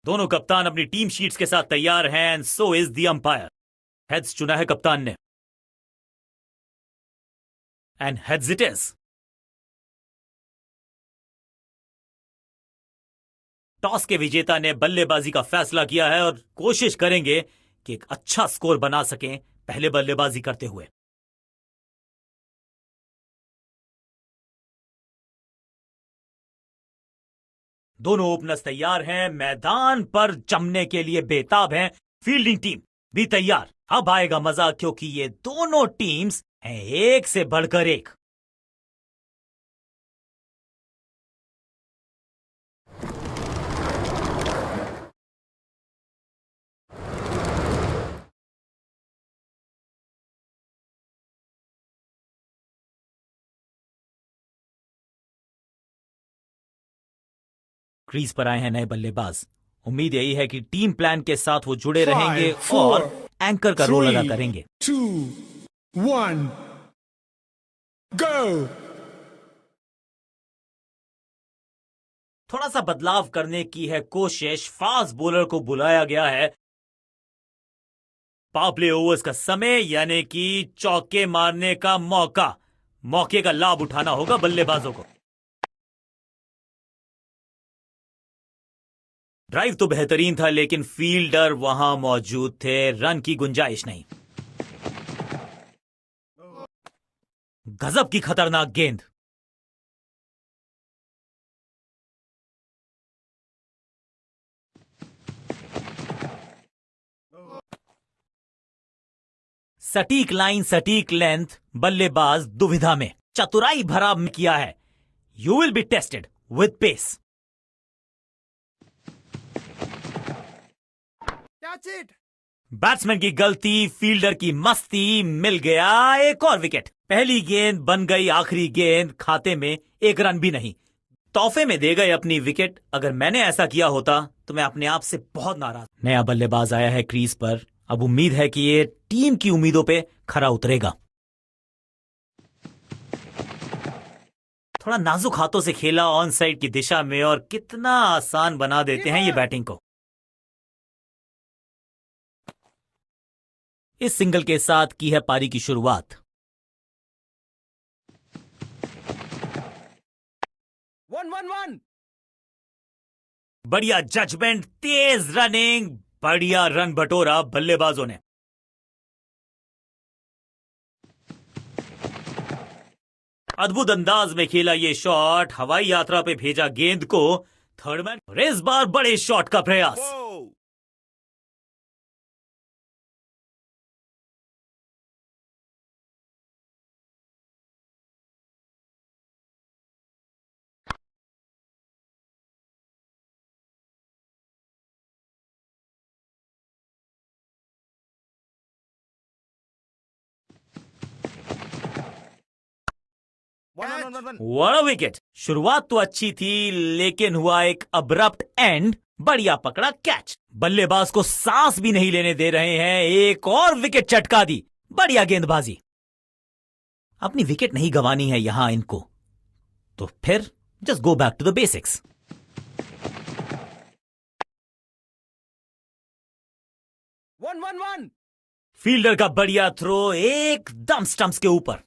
दोनों कप्तान अपनी टीम शीट्स के साथ तैयार हैं and so is the umpire. Heads चुना है कप्तान ने and heads it is. Toss के विजेता ने बल्लेबाजी का फैसला किया है और कोशिश करेंगे कि एक अच्छा स्कोर बना सकें पहले बल्लेबाजी करते हुए। दोनों ओपनर्स तैयार हैं, मैदान पर जमने के लिए बेताब हैं। फील्डिंग टीम भी तैयार। अब आएगा मजा क्योंकि ये दोनों टीम्स हैं एक से बढ़कर एक। क्रीज पर आए हैं नए बल्लेबाज। उम्मीद यही है कि टीम प्लान के साथ वो जुड़े रहेंगे और एंकर का रोल अदा करेंगे। 2, 1, go! थोड़ा सा बदलाव करने की है कोशिश। फास्ट बॉलर को बुलाया गया है। पावर प्ले ओवर्स का समय यानी कि चौके मारने का मौके का लाभ उठाना होगा बल्लेबाजों को। ड्राइव तो बेहतरीन था लेकिन फील्डर वहां मौजूद थे, रन की गुंजाइश नहीं। गजब की खतरनाक गेंद। सटीक लाइन, सटीक लेंथ, बल्लेबाज दुविधा में। चतुराई भरा किया है। You will be tested with pace. Batsman की गलती, फील्डर की मस्ती, मिल गया एक और विकेट। पहली गेंद बन गई आखिरी गेंद, खाते में एक रन भी नहीं। तोहफे में दे गए अपनी विकेट। अगर मैंने ऐसा किया होता तो मैं अपने आप से बहुत नाराज। नया बल्लेबाज आया है क्रीज पर। अब उम्मीद है कि ये टीम की उम्मीदों पे खरा उतरेगा। थोड़ा नाजुक हाथों से खेला ऑन साइड की दिशा में और कितना आसान बना देते हैं ये बैटिंग को। इस सिंगल के साथ की है पारी की शुरुआत। 1-1-1! बढ़िया जजमेंट, तेज रनिंग, बढ़िया रन बटोरा बल्लेबाजों ने। अद्भुत अंदाज में खेला ये शॉट, हवाई यात्रा पे भेजा गेंद को। थर्ड मैन और इस बार बड़े शॉट का प्रयास। What a wicket. शुरुआत तो अच्छी थी लेकिन हुआ एक अब्रप्ट एंड। बढ़िया पकड़ा कैच। बल्लेबाज को सांस भी नहीं लेने दे रहे हैं। एक और विकेट चटका दी। बढ़िया गेंदबाजी। अपनी विकेट नहीं गंवानी है यहां इनको, तो फिर just go back to the basics. Fielder का बढ़िया थ्रो एकदम स्टंप्स के ऊपर।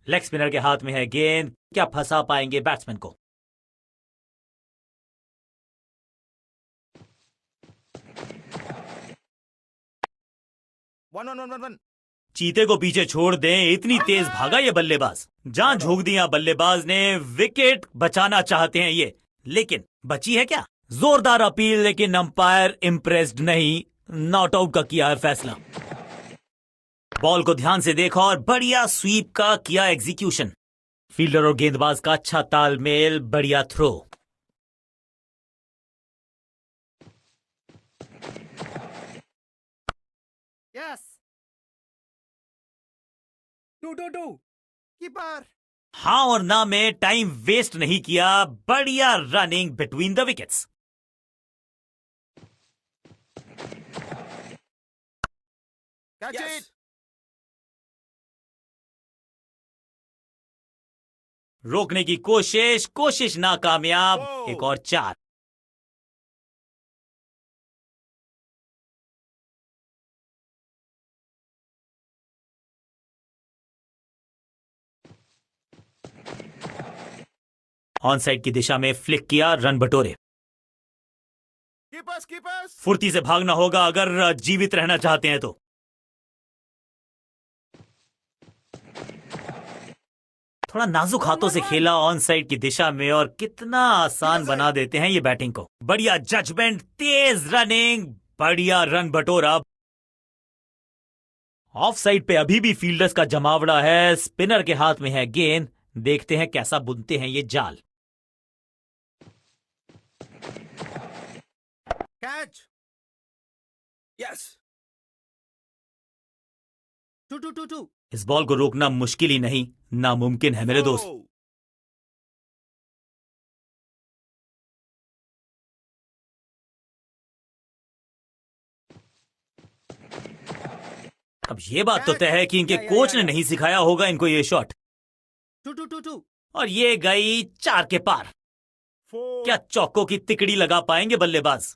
लेग स्पिनर के हाथ में है गेंद। क्या फंसा पाएंगे बैट्समैन को? चीते को पीछे छोड़ दें, इतनी तेज भागा ये बल्लेबाज। जान झोंक दिया बल्लेबाज ने। विकेट बचाना चाहते हैं ये, लेकिन बची है क्या? जोरदार अपील लेकिन अंपायर इंप्रेस्ड नहीं। नॉट आउट का किया है फैसला। बॉल को ध्यान से देखा और बढ़िया स्वीप का किया एग्जीक्यूशन। फील्डर और गेंदबाज का अच्छा तालमेल, बढ़िया थ्रो। Yes! 2-2-2! कीपर! हाँ और ना में टाइम वेस्ट नहीं किया। बढ़िया running between the wickets. Catch Yes. it. रोकने की कोशिश, कोशिश नाकामयाब। Oh. एक और 4। ऑन साइड की दिशा में फ्लिक किया, रन बटोरे। Keepers, keepers. फुर्ती से भागना होगा अगर जीवित रहना चाहते हैं तो। थोड़ा नाजुक हाथों से खेला ऑन साइड की दिशा में, और कितना आसान बना देते हैं ये बैटिंग को। बढ़िया जजमेंट, तेज रनिंग, बढ़िया रन बटोरा। ऑफ साइड पे अभी भी फील्डर्स का जमावड़ा है, स्पिनर के हाथ में है गेंद। देखते हैं कैसा बुनते हैं ये जाल। Catch. Yes. 2. इस बॉल को रोकना मुश्किल ही नहीं, नामुमकिन है मेरे दोस्त। Oh. अब ये बात तो तय है कि इनके कोच ने नहीं सिखाया होगा इनको ये शॉट। 2. और ये गई 4 के पार। 4. क्या चौकों की तिकड़ी लगा पाएंगे बल्लेबाज?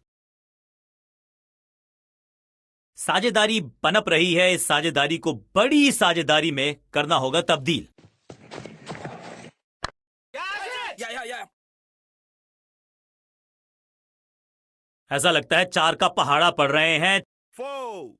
साझेदारी पनप रही है, इस साझेदारी को बड़ी साझेदारी में करना होगा तब्दील। Yeah. ऐसा लगता है 4 का पहाड़ा पड़ रहे हैं। 4.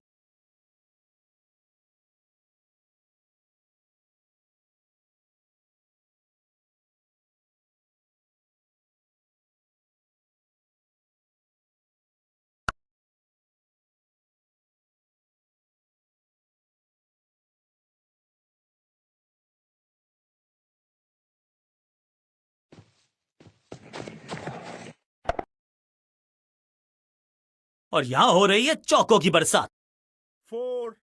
और यहां हो रही है चौकों की बरसात। 4.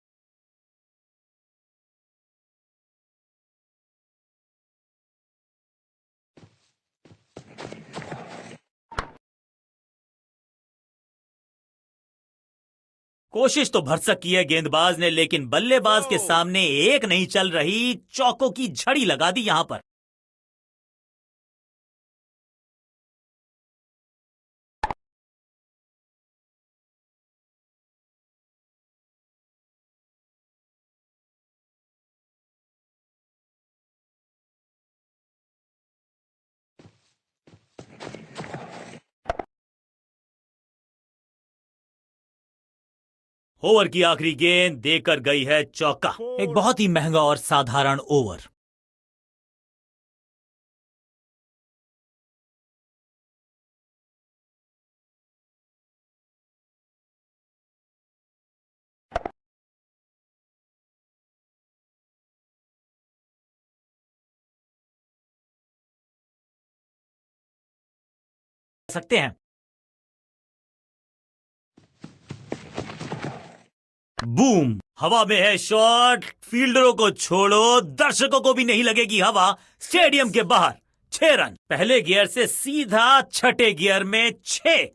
कोशिश तो भरसक की है गेंदबाज ने, लेकिन बल्लेबाज के सामने एक नहीं चल रही। चौकों की झड़ी लगा दी यहां पर। ओवर की आखिरी गेंद देकर गई है चौका। एक बहुत ही महंगा और साधारण ओवर। सकते हैं। बूम, हवा में है शॉट। फील्डरों को छोड़ो, दर्शकों को भी नहीं लगेगी हवा। स्टेडियम के बाहर 6 रन। पहले गियर से सीधा छठे गियर में 6।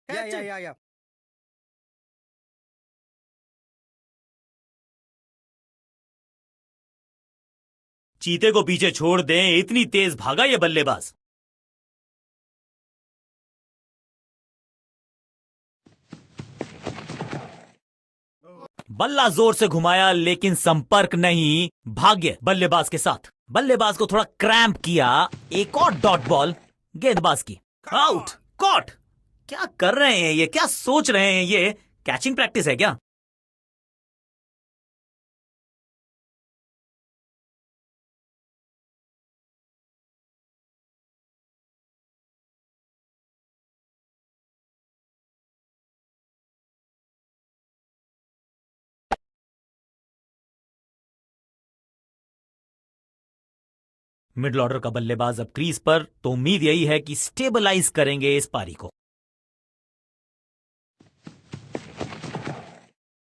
Yeah. चीते को पीछे छोड़ दें, इतनी तेज भागा ये बल्लेबाज। बल्ला जोर से घुमाया, लेकिन संपर्क नहीं। भाग्य बल्लेबाज के साथ। बल्लेबाज को थोड़ा क्रैम्प किया। एक और डॉट बॉल गेंदबाज की। Out, caught. क्या कर रहे हैं ये? क्या सोच रहे हैं ये? कैचिंग प्रैक्टिस है क्या? मिडिल ऑर्डर का बल्लेबाज अब क्रीज पर, तो उम्मीद यही है कि स्टेबलाइज करेंगे इस पारी को।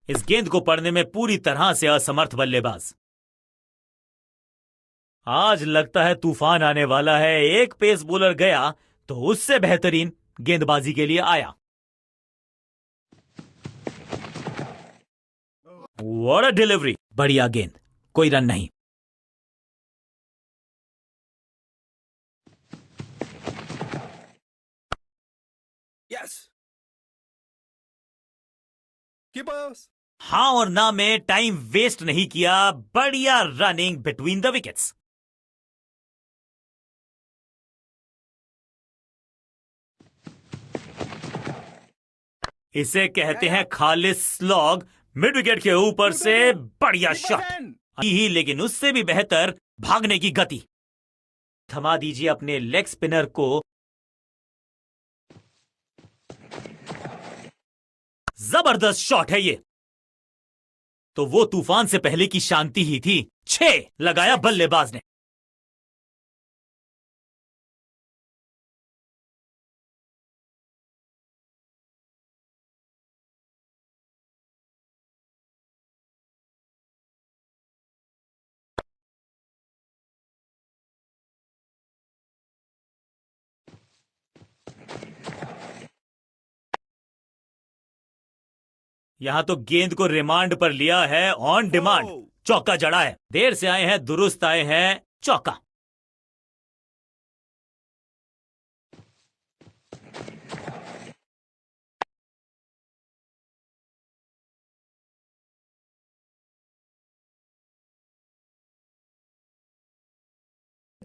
इस गेंद को पढ़ने में पूरी तरह से असमर्थ बल्लेबाज। आज लगता है तूफान आने वाला है। एक पेस बॉलर गया तो उससे बेहतरीन गेंदबाजी के लिए आया। व्हाट अ डिलीवरी, बढ़िया गेंद, कोई रन नहीं। Yes. Keepers. हां और ना में टाइम वेस्ट नहीं किया। बढ़िया रनिंग बिटवीन द विकेट्स। इसे कहते हैं खालिस स्लॉग। मिड विकेट के ऊपर से बढ़िया शॉट ही, लेकिन उससे भी बेहतर भागने की गति। थमा दीजिए अपने लेग स्पिनर को। जबरदस्त शॉट है ये, तो वो तूफान से पहले की शांति ही थी। 6 लगाया बल्लेबाज ने। यहां तो गेंद को रिमांड पर लिया है, ऑन डिमांड। चौका जड़ा है। देर से आए हैं, दुरुस्त आए हैं, चौका।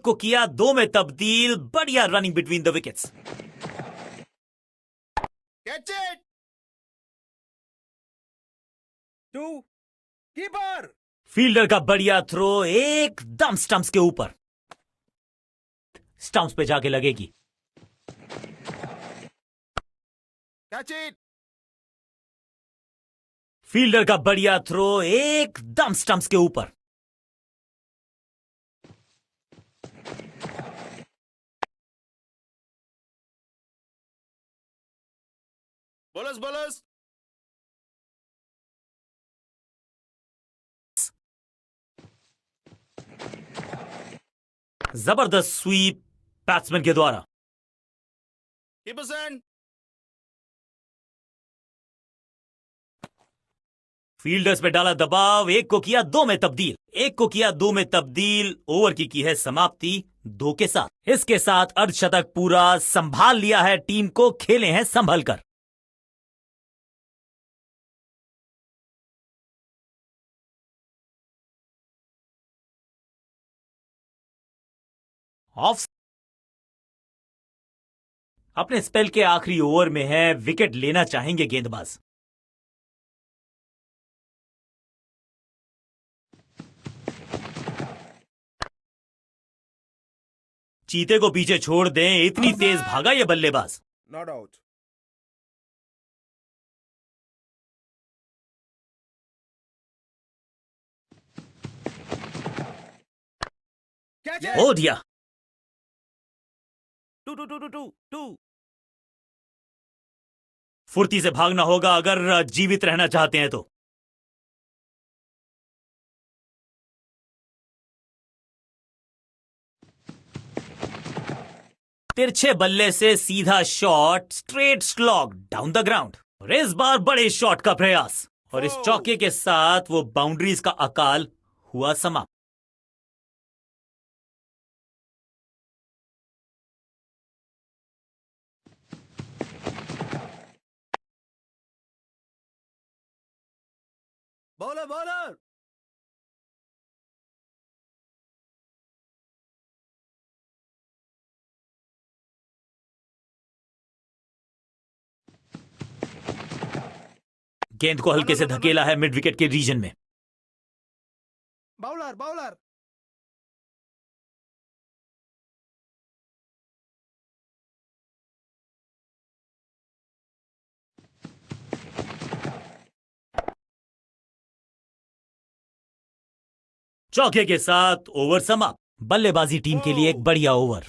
को किया 2 में तब्दील। बढ़िया running between the wickets. Catch it. 2. Keeper. Fielder का बढ़िया थ्रो एकदम स्टंप्स के ऊपर। स्टंप्स पे जाके लगेगी। Catch it. फील्डर का बढ़िया थ्रो एकदम स्टंप्स के ऊपर। Bowlers, bowlers. जबरदस्त स्वीप बैट्समैन के द्वारा। Keepers in. फील्डर्स पे डाला दबाव। एक को किया 2 में तब्दील। एक को किया 2 में तब्दील। ओवर की है समाप्ति 2 के साथ। इसके साथ अर्धशतक पूरा। संभाल लिया है टीम को, खेले हैं संभल कर। ऑफ अपने स्पेल के आखिरी ओवर में है। विकेट लेना चाहेंगे गेंदबाज। चीते को पीछे छोड़ दें, इतनी तेज भागा ये बल्लेबाज। Not out. Catch it. हो दिया। 2, 2, 2, 2, 2, 2. फुर्ती से भागना होगा अगर जीवित रहना चाहते हैं तो। तिरछे बल्ले से सीधा shot, straight slog down the ground. और इस बार बड़े शॉट का प्रयास, और इस चौके के साथ वो बाउंड्रीज का अकाल हुआ समाप्त। Bowler, bowler. गेंद को हल्के से धकेला है मिड विकेट के रीजन में। Bowler, bowler. चौके के साथ ओवर समाप्त। बल्लेबाजी टीम के लिए एक बढ़िया ओवर।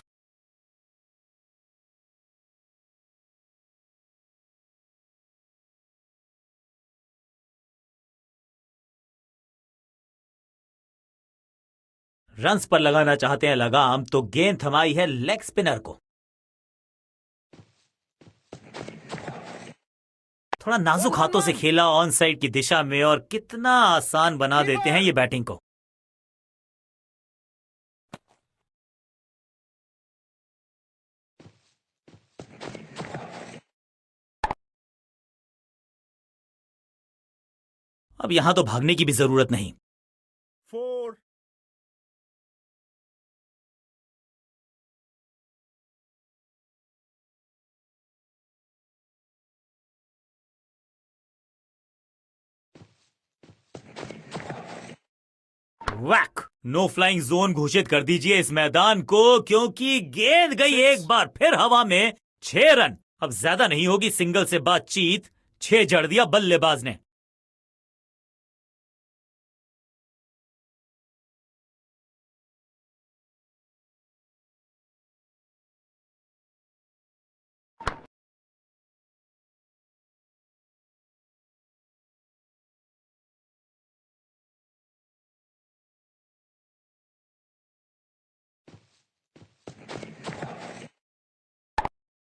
रन्स पर लगाना चाहते हैं लगाम, तो गेंद थमाई है लेग स्पिनर को। थोड़ा नाजुक हाथों से खेला ऑन साइड की दिशा में, और कितना आसान बना देते हैं ये बैटिंग को। अब यहां तो भागने की भी जरूरत नहीं। 4. वैक! नो फ्लाइंग जोन घोषित कर दीजिए इस मैदान को, क्योंकि गेंद गई एक बार फिर हवा में। 6 रन। अब ज्यादा नहीं होगी सिंगल से बातचीत। 6 जड़ दिया बल्लेबाज ने।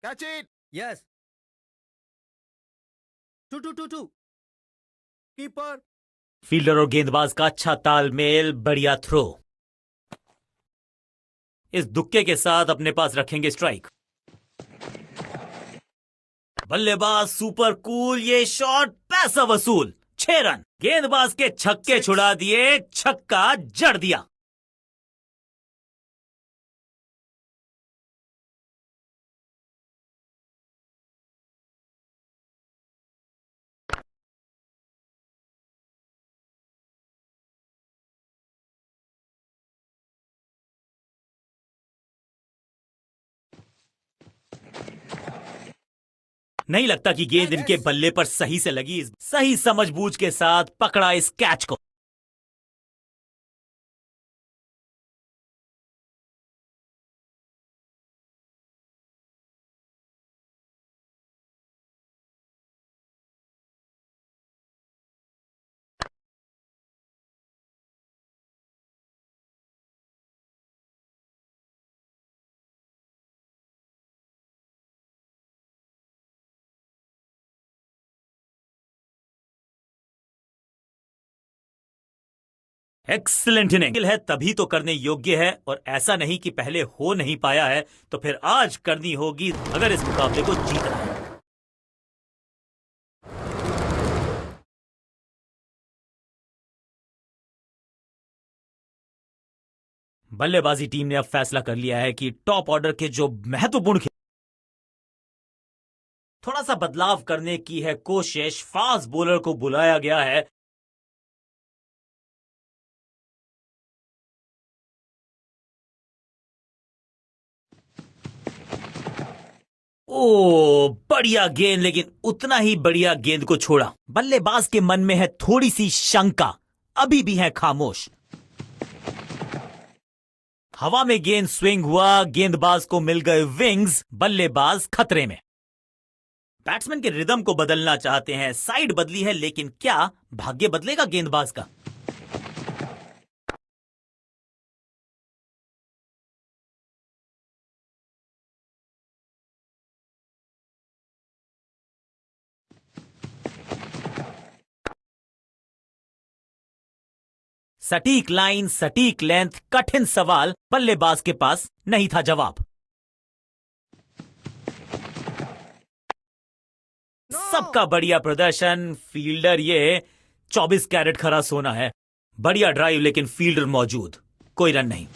Catch it. Yes. 2. Keeper. Fielder और गेंदबाज का अच्छा तालमेल, बढ़िया थ्रो। इस दुक्के के साथ अपने पास रखेंगे स्ट्राइक। बल्लेबाज सुपर कूल, ये शॉट पैसा वसूल। 6 रन। गेंदबाज के छक्के छुड़ा दिए, छक्का जड़ दिया। नहीं लगता कि गेंद इनके बल्ले पर सही से लगी। सही समझबूझ के साथ पकड़ा इस कैच को। एक्सीलेंट इनिंग है, तभी तो करने योग्य है, और ऐसा नहीं कि पहले हो नहीं पाया है तो फिर आज करनी होगी अगर इस मुकाबले को जीतना है। बल्लेबाजी टीम ने अब फैसला कर लिया है कि टॉप ऑर्डर के जो महत्वपूर्ण थोड़ा सा बदलाव करने की है कोशिश। फास्ट बॉलर को बुलाया गया है। ओ बढ़िया गेंद, लेकिन उतना ही बढ़िया गेंद को छोड़ा। बल्लेबाज के मन में है थोड़ी सी शंका, अभी भी है खामोश। हवा में गेंद स्विंग हुआ, गेंदबाज को मिल गए विंग्स, बल्लेबाज खतरे में। बैट्समैन के रिदम को बदलना चाहते हैं, साइड बदली है, लेकिन क्या भाग्य बदलेगा गेंदबाज का? सटीक लाइन, सटीक लेंथ, कठिन सवाल, बल्लेबाज के पास नहीं था जवाब। सबका बढ़िया प्रदर्शन। फील्डर ये 24 कैरेट खरा सोना है। बढ़िया ड्राइव, लेकिन फील्डर मौजूद, कोई रन नहीं।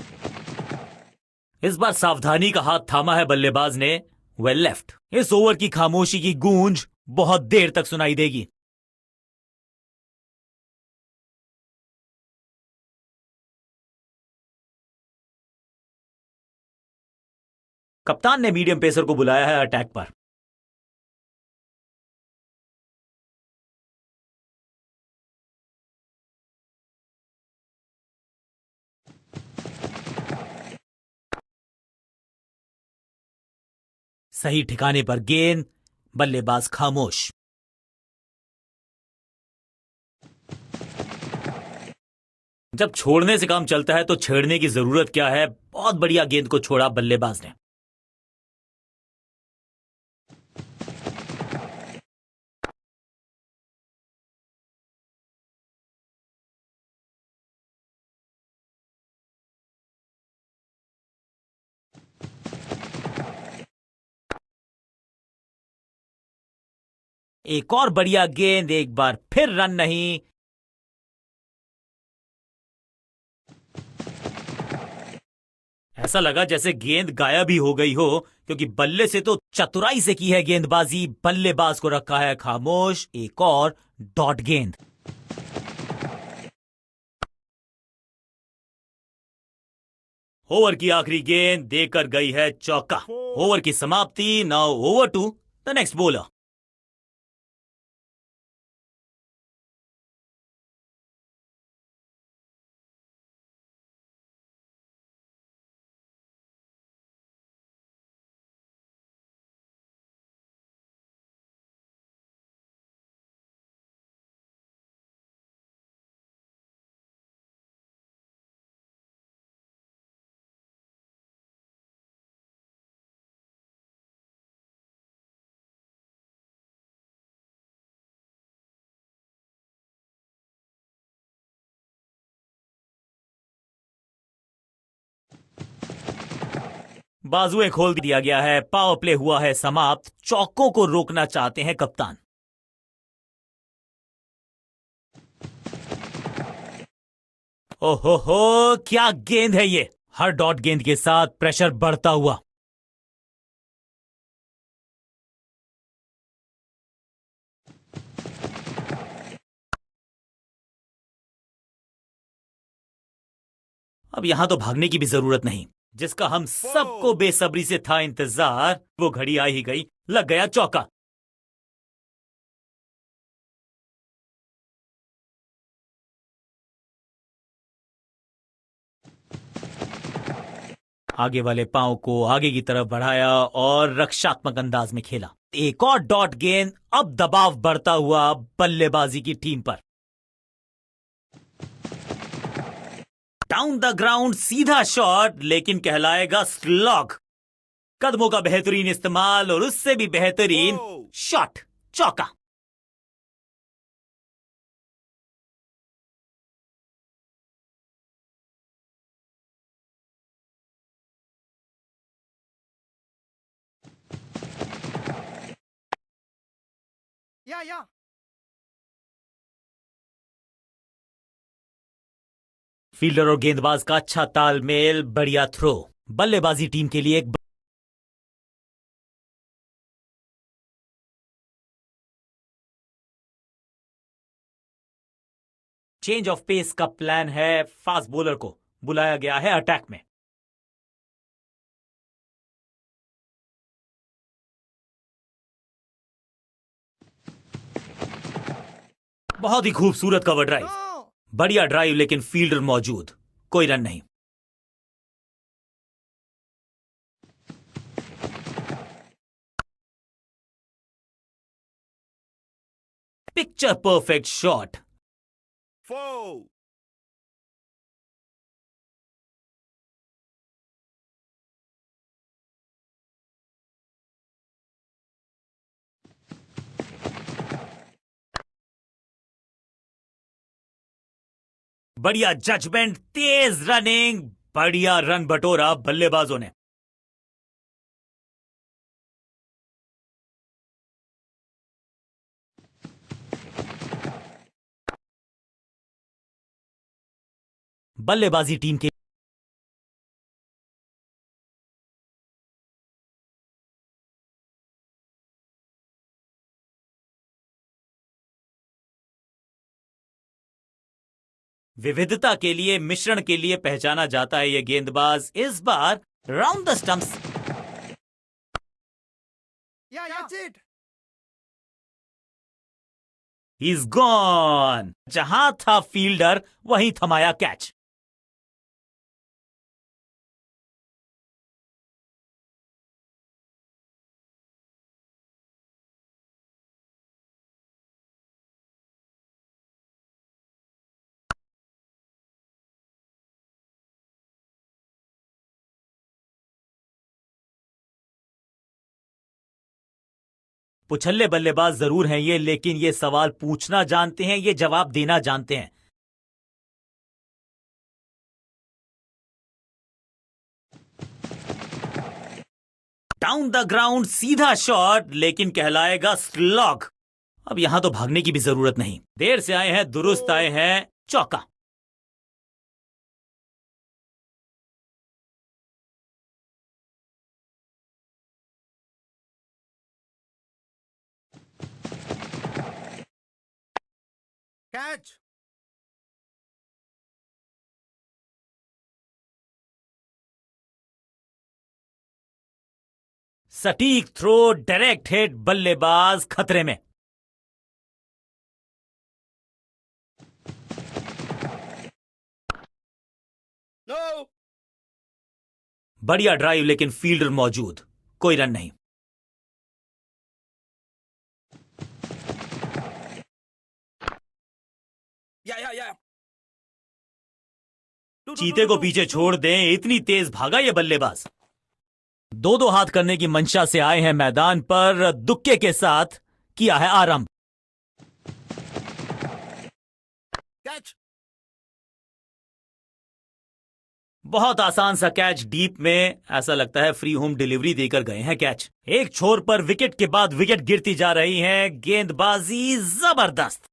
इस बार सावधानी का हाथ थामा है बल्लेबाज ने। Well left. इस ओवर की खामोशी की गूंज बहुत देर तक सुनाई देगी। कप्तान ने मीडियम पेसर को बुलाया है अटैक पर। सही ठिकाने पर गेंद, बल्लेबाज खामोश। जब छोड़ने से काम चलता है तो छेड़ने की जरूरत क्या है। बहुत बढ़िया गेंद को छोड़ा बल्लेबाज ने। एक और बढ़िया गेंद, एक बार फिर रन नहीं। ऐसा लगा जैसे गेंद गायब ही हो गई हो, क्योंकि बल्ले से तो चतुराई से की है गेंदबाजी। बल्लेबाज को रखा है खामोश। एक और डॉट गेंद। ओवर की आखिरी गेंद देकर गई है चौका। ओवर की समाप्ति। Now over to the next bowler. बाजुएं खोल दिया गया है। पावर प्ले हुआ है समाप्त। चौकों को रोकना चाहते हैं कप्तान। ओहो हो, क्या गेंद है ये। हर डॉट गेंद के साथ प्रेशर बढ़ता हुआ। अब यहां तो भागने की भी जरूरत नहीं, जिसका हम सबको बेसब्री से था इंतजार। वो घड़ी आ ही गई। लग गया चौका। आगे वाले पांव को आगे की तरफ बढ़ाया और रक्षात्मक अंदाज में खेला। एक और डॉट गेंद। अब दबाव बढ़ता हुआ बल्लेबाजी की टीम पर। डाउन द ग्राउंड सीधा शॉट, लेकिन कहलाएगा स्लॉग। कदमों का बेहतरीन इस्तेमाल और उससे भी बेहतरीन शॉट। चौका। Yeah. फील्डर और गेंदबाज का अच्छा तालमेल। बढ़िया थ्रो। बल्लेबाजी टीम के लिए एक चेंज ऑफ पेस का प्लान है। फास्ट बॉलर को बुलाया गया है अटैक में। बहुत ही खूबसूरत कवर ड्राइव। No. बढ़िया ड्राइव, लेकिन फील्डर मौजूद। कोई रन नहीं। Picture perfect shot. 4. बढ़िया जजमेंट, तेज रनिंग, बढ़िया रन बटोरा बल्लेबाजों ने। बल्लेबाजी टीम के विविधता के लिए, मिश्रण के लिए पहचाना जाता है ये गेंदबाज। इस बार round the stumps. Yeah. That's it. He is gone. जहां था फील्डर वहीं थमाया कैच। पुछल्ले बल्लेबाज जरूर हैं ये, लेकिन ये सवाल पूछना जानते हैं, ये जवाब देना जानते हैं। डाउन द ग्राउंड सीधा शॉट, लेकिन कहलाएगा स्लॉग। अब यहां तो भागने की भी जरूरत नहीं, देर से आए हैं दुरुस्त आए हैं, चौका। Catch. सटीक थ्रो, डायरेक्ट हिट, बल्लेबाज खतरे में। No. बढ़िया ड्राइव, लेकिन फील्डर मौजूद, कोई रन नहीं। Yeah. चीते को पीछे छोड़ दें, इतनी तेज भागा ये बल्लेबाज। दो दो हाथ करने की मंशा से आए हैं मैदान पर, दुक्के के साथ किया है आरंभ। Catch. बहुत आसान सा कैच, डीप में ऐसा लगता है फ्री होम डिलीवरी देकर गए हैं कैच। एक छोर पर विकेट के बाद विकेट गिरती जा रही है, गेंदबाजी जबरदस्त।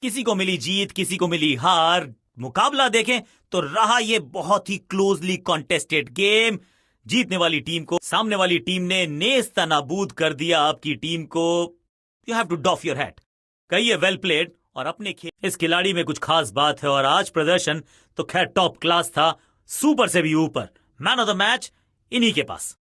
किसी को मिली जीत, किसी को मिली हार। मुकाबला देखें तो रहा ये बहुत ही क्लोजली कॉन्टेस्टेड गेम। जीतने वाली टीम को सामने वाली टीम ने नेस्त नाबूद कर दिया। आपकी टीम को you have to doff your hat, कहिए वेल प्लेड। और अपने खेल इस खिलाड़ी में कुछ खास बात है, और आज प्रदर्शन तो खैर टॉप क्लास था, सुपर से भी ऊपर। मैन ऑफ द मैच इन्हीं के पास।